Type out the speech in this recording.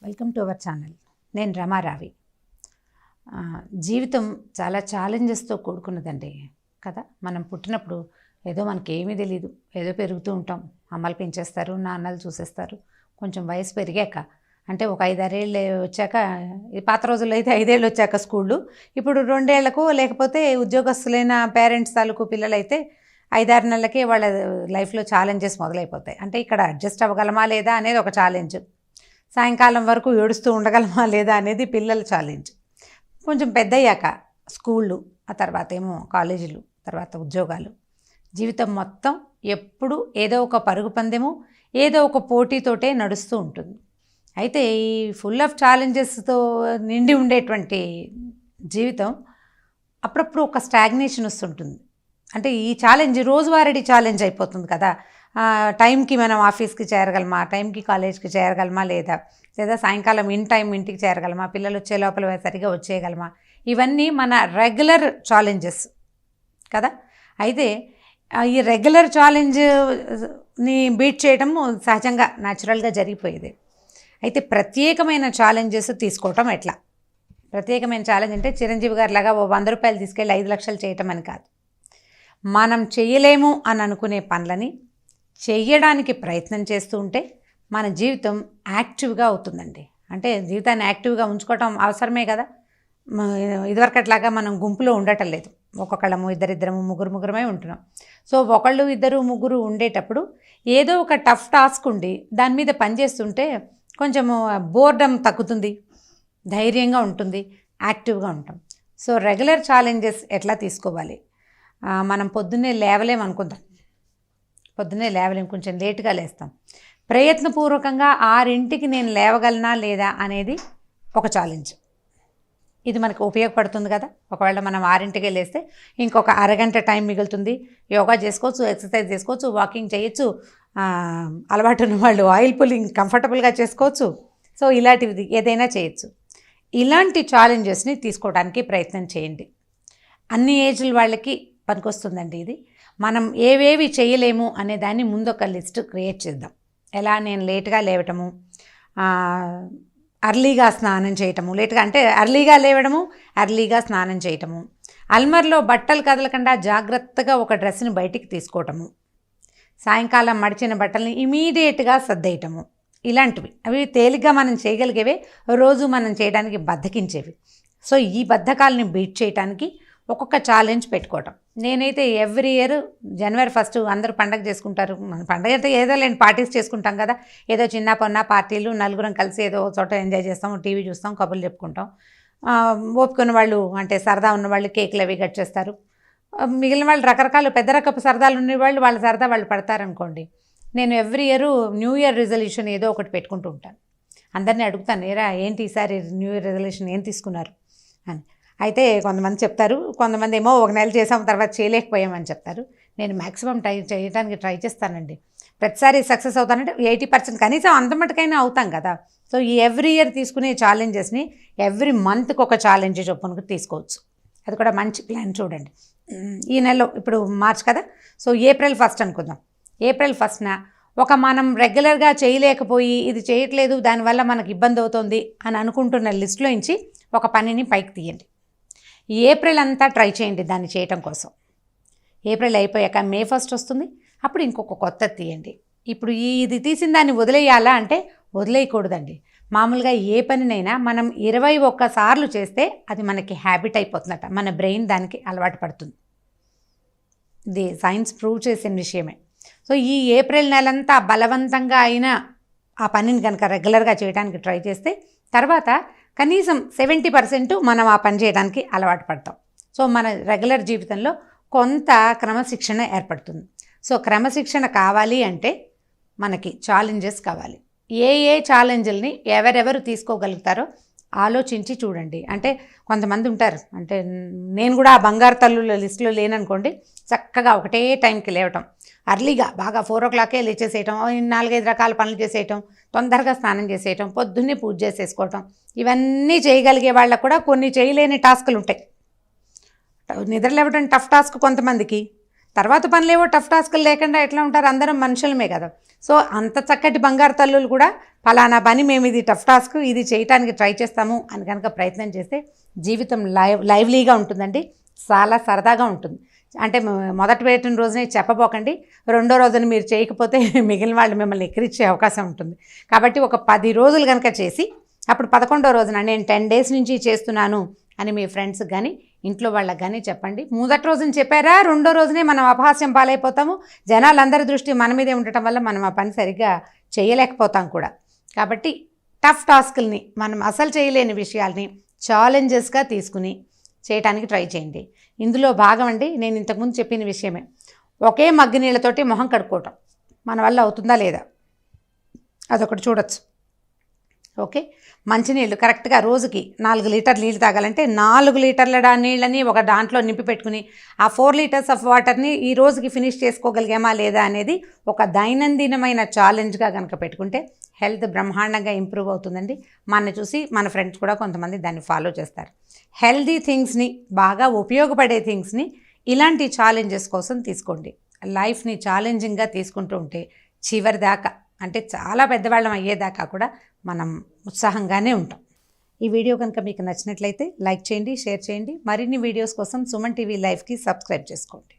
Welcome to our channel. నేను రమారావి. జీవితం చాలా ఛాలెంజెస్తో కూడుకున్నదండి కదా. మనం పుట్టినప్పుడు ఏదో మనకేమీ తెలియదు, ఏదో పెరుగుతూ ఉంటాం. అమ్మలు పెంచేస్తారు, నాన్నలు చూసేస్తారు. కొంచెం వయసు పెరిగాక అంటే ఒక 5-6 ఏళ్ళు వచ్చాక, పాత రోజుల్లో అయితే 5 ఏళ్ళు వచ్చాక స్కూళ్ళు, ఇప్పుడు 2 ఏళ్లకు లేకపోతే ఉద్యోగస్తులైన పేరెంట్స్ తాలూకు పిల్లలైతే 5-6 నెలలకే వాళ్ళ లైఫ్లో ఛాలెంజెస్ మొదలైపోతాయి. అంటే ఇక్కడ అడ్జస్ట్ అవ్వగలమా లేదా అనేది ఒక ఛాలెంజ్, సాయంకాలం వరకు ఏడుస్తూ ఉండగలమా లేదా అనేది పిల్లల ఛాలెంజ్. కొంచెం పెద్దయ్యాక స్కూళ్ళు, ఆ తర్వాత ఏమో కాలేజీలు, తర్వాత ఉద్యోగాలు. జీవితం మొత్తం ఎప్పుడు ఏదో ఒక పరుగు పందెము, ఏదో ఒక పోటీతోటే నడుస్తూ ఉంటుంది. అయితే ఈ ఫుల్ ఆఫ్ ఛాలెంజెస్తో నిండి ఉండేటువంటి జీవితం అప్పుడప్పుడు ఒక స్టాగ్నేషన్ వస్తుంటుంది. అంటే ఈ ఛాలెంజ్ రోజువారీ ఛాలెంజ్ అయిపోతుంది కదా. టైంకి మనం ఆఫీస్కి చేరగలమా, టైంకి కాలేజ్కి చేరగలమా లేదా సాయంకాలం ఇంటికి చేరగలమా, పిల్లలు వచ్చే లోపల సరిగా వచ్చేయగలమా, ఇవన్నీ మన రెగ్యులర్ ఛాలెంజెస్ కదా. అయితే ఈ రెగ్యులర్ ఛాలెంజ్ని బీట్ చేయడం సహజంగా న్యాచురల్గా జరిగిపోయేది. అయితే ప్రత్యేకమైన ఛాలెంజెస్ తీసుకోవటం ఎట్లా? ప్రత్యేకమైన ఛాలెంజ్ అంటే చిరంజీవి గారి లాగా 100 రూపాయలు తీసుకెళ్ళి 5 లక్షలు చేయటం అని కాదు. మనం చేయలేము అని అనుకునే పనులని చెయ్యడానికి ప్రయత్నం చేస్తూ ఉంటే మన జీవితం యాక్టివ్గా అవుతుందండి. అంటే జీవితాన్ని యాక్టివ్గా ఉంచుకోవటం అవసరమే కదా. ఇదివరకట్లాగా మనం గుంపులో ఉండటం లేదు, ఒక్కొక్కళ్ళము, ఇద్దరిద్దరము, ముగ్గురమే ఉంటున్నాం. సో 1, 2, 3 ఉండేటప్పుడు ఏదో ఒక టఫ్ టాస్క్ ఉండి దాని మీద పనిచేస్తుంటే కొంచెము బోర్డమ్ తగ్గుతుంది, ధైర్యంగా ఉంటుంది, యాక్టివ్గా ఉంటాం. సో రెగ్యులర్ ఛాలెంజెస్ ఎట్లా తీసుకోవాలి? మనం పొద్దున్నే లేవలేం, కొంచెం లేటుగా లేస్తాం. ప్రయత్నపూర్వకంగా 6ంటికి నేను లేవగలనా లేదా అనేది ఒక ఛాలెంజ్. ఇది మనకు ఉపయోగపడుతుంది కదా. ఒకవేళ మనం 6ంటికే లేస్తే ఇంకొక అరగంట టైం మిగులుతుంది. యోగా చేసుకోవచ్చు, ఎక్సర్సైజ్ చేసుకోవచ్చు, వాకింగ్ చేయొచ్చు, అలవాటు ఉన్న వాళ్ళు ఆయిల్ పుల్లింగ్ కంఫర్టబుల్గా చేసుకోవచ్చు. సో ఇలాంటివి ఏదైనా చేయొచ్చు. ఇలాంటి ఛాలెంజెస్ని తీసుకోవడానికి ప్రయత్నం చేయండి. అన్ని ఏజ్ల వాళ్ళకి పనికొస్తుందండి ఇది. మనం ఏవేవి చేయలేము అనే దాన్ని ముందు ఒక లిస్ట్ క్రియేట్ చేద్దాం. ఎలా? నేను లేట్గా లేవటము, అర్లీగా స్నానం చేయటము, లేట్గా అంటే అర్లీగా లేవడము, అర్లీగా స్నానం చేయటము, అల్మర్లో బట్టలు కదలకుండా జాగ్రత్తగా ఒక డ్రెస్ని బయటికి తీసుకోవటము, సాయంకాలం మడిచిన బట్టల్ని ఇమీడియట్గా సర్దేయటము, ఇలాంటివి. అవి తేలిగ్గా మనం చేయగలిగేవే, రోజు మనం చేయడానికి బద్ధకించేవి. సో ఈ బద్ధకాలని బీట్ చేయడానికి ఒక్కొక్క ఛాలెంజ్ పెట్టుకోవటం. నేనైతే ఎవ్రీ ఇయర్ January 1 అందరూ పండగ చేసుకుంటారు. మన పండగ అయితే ఏదో లేని పార్టీస్ చేసుకుంటాం కదా. ఏదో చిన్న పొన్న పార్టీలు, నలుగురం కలిసి ఏదో చోట ఎంజాయ్ చేస్తాం, టీవీ చూస్తాం, కబుర్లు చెప్పుకుంటాం. ఓపుకున్న వాళ్ళు అంటే సరదా ఉన్నవాళ్ళు కేకులు అవి కట్ చేస్తారు. మిగిలిన వాళ్ళు రకరకాల పెద్ద రకపు సరదాలు ఉన్నవాళ్ళు వాళ్ళ సరదా వాళ్ళు పడతారనుకోండి. నేను every year new year resolution ఏదో ఒకటి పెట్టుకుంటూ ఉంటాను. అందరినీ అడుగుతాను, ఏరా ఏంటి ఈసారి న్యూ ఇయర్ రిజల్యూషన్ ఏం తీసుకున్నారు అని. అయితే కొంతమంది చెప్తారు, కొంతమంది ఏమో 1 నెల చేసాం తర్వాత చేయలేకపోయామని చెప్తారు. నేను మ్యాక్సిమం చేయడానికి ట్రై చేస్తానండి. ప్రతిసారి సక్సెస్ అవుతానంటే 80% కనీసం అంత మటుకైనా అవుతాం కదా. సో ఈ ఎవ్రీ ఇయర్ తీసుకునే ఛాలెంజెస్ని ఎవ్రీ మంత్కి ఒక ఛాలెంజ్ చొప్పున తీసుకోవచ్చు. అది కూడా మంచి ప్లాన్. చూడండి, ఈ నెలలో ఇప్పుడు మార్చ్ కదా, సో April 1 అనుకుందాం. April 1న మనం రెగ్యులర్గా చేయలేకపోయి ఇది చేయట్లేదు, దానివల్ల మనకు ఇబ్బంది అవుతుంది అని అనుకుంటున్న లిస్టులో నుంచి ఒక పనిని పైకి తీయండి. ఏప్రిల్ అంతా ట్రై చేయండి దాన్ని చేయటం కోసం. ఏప్రిల్ అయిపోయాక May 1 వస్తుంది, అప్పుడు ఇంకొక కొత్త తీయండి. ఇప్పుడు ఇది తీసిన దాన్ని వదిలేయాలా అంటే వదిలేయకూడదండి. మామూలుగా ఏ పనినైనా మనం 21 సార్లు చేస్తే అది మనకి హ్యాబిట్ అయిపోతుందట, మన బ్రెయిన్ దానికి అలవాటు పడుతుంది. ఇది సైన్స్ ప్రూవ్ చేసిన విషయమే. సో ఈ ఏప్రిల్ నెలంతా బలవంతంగా అయినా ఆ పనిని కనుక రెగ్యులర్గా చేయడానికి ట్రై చేస్తే తర్వాత కనీసం 70% మనం ఆ పని చేయడానికి అలవాటు పడతాం. సో మన రెగ్యులర్ జీవితంలో కొంత క్రమశిక్షణ ఏర్పడుతుంది. సో క్రమశిక్షణ కావాలి అంటే మనకి ఛాలెంజెస్ కావాలి. ఏ ఛాలెంజ్ని ఎవరెవరు తీసుకోగలుగుతారో ఆలోచించి చూడండి. అంటే కొంతమంది ఉంటారు, అంటే నేను కూడా ఆ బంగారు తల్లుల లిస్టులో లేననుకోండి, చక్కగా ఒకటే టైంకి లేవటం, అర్లీగా బాగా 4 o'clockకే లేచేసేయటం, 4-5 రకాల పనులు చేసేయటం, తొందరగా స్నానం చేసేయటం, పొద్దున్నే పూజ చేసేసుకోవటం, ఇవన్నీ చేయగలిగే వాళ్ళకు కూడా కొన్ని చేయలేని టాస్కులు ఉంటాయి. నిద్ర లేవటం టఫ్ టాస్క్ కొంతమందికి, తర్వాత పనులేవో టఫ్ టాస్కులు లేకుండా ఎట్లా ఉంటారు, అందరం మనుషులమే కదా. సో అంత చక్కటి బంగారు తల్లులు కూడా ఫలానా పని మేము ఇది టఫ్ టాస్క్ ఇది చేయడానికి ట్రై చేస్తాము అని కనుక ప్రయత్నం చేస్తే జీవితం లైవ్లీగా ఉంటుందండి, చాలా సరదాగా ఉంటుంది. అంటే మొదటి పెట్టిన రోజునే చెప్పబోకండి, రెండో రోజున మీరు చేయకపోతే మిగిలిన వాళ్ళు మిమ్మల్ని ఎక్కిరించే అవకాశం ఉంటుంది. కాబట్టి ఒక 10 రోజులు కనుక చేసి అప్పుడు 11వ రోజున నేను 10 డేస్ నుంచి చేస్తున్నాను అని మీ ఫ్రెండ్స్కి కానీ ఇంట్లో వాళ్ళకి కానీ చెప్పండి. మొదటి రోజున చెప్పారా, రెండో రోజునే మనం అపహాస్యం పాలైపోతాము. జనాలందరి దృష్టి మన మీదే ఉండటం వల్ల మనం ఆ పని సరిగ్గా చేయలేకపోతాం కూడా. కాబట్టి టఫ్ టాస్కుల్ని, మనం అసలు చేయలేని విషయాల్ని ఛాలెంజెస్గా తీసుకుని చేయడానికి ట్రై చేయండి. ఇందులో భాగం అండి, నేను ఇంతకుముందు చెప్పిన విషయమే, ఒకే మగ్గి నీళ్ళతోటి మొహం కడుక్కోవటం మన వల్ల అవుతుందా లేదా అదొకటి చూడొచ్చు. ఓకే, మంచినీళ్ళు కరెక్ట్గా రోజుకి 4 లీటర్ల నీళ్ళు తాగాలంటే 4 లీటర్ల నీళ్ళని ఒక దాంట్లో నింపి పెట్టుకుని ఆ 4 లీటర్స్ ఆఫ్ వాటర్ని ఈ రోజుకి ఫినిష్ చేసుకోగలిగామా లేదా అనేది ఒక దైనందినమైన ఛాలెంజ్గా కనుక పెట్టుకుంటే హెల్త్ బ్రహ్మాండంగా ఇంప్రూవ్ అవుతుందండి. మన చూసి మన ఫ్రెండ్స్ కూడా కొంతమంది దాన్ని ఫాలో చేస్తారు. హెల్దీ థింగ్స్ని, బాగా ఉపయోగపడే థింగ్స్ని ఇలాంటి ఛాలెంజెస్ కోసం తీసుకోండి. లైఫ్ని ఛాలెంజింగ్గా తీసుకుంటూ ఉంటే చివరి దాకా, అంటే చాలా పెద్దవాళ్ళం అయ్యేదాకా కూడా మనం ఉత్సాహంగానే ఉంటాం. ఈ వీడియో కనుక మీకు నచ్చినట్లయితే లైక్ చేయండి, షేర్ చేయండి. మరిన్ని వీడియోస్ కోసం సుమన్ టీవీ లైవ్కి సబ్స్క్రైబ్ చేసుకోండి.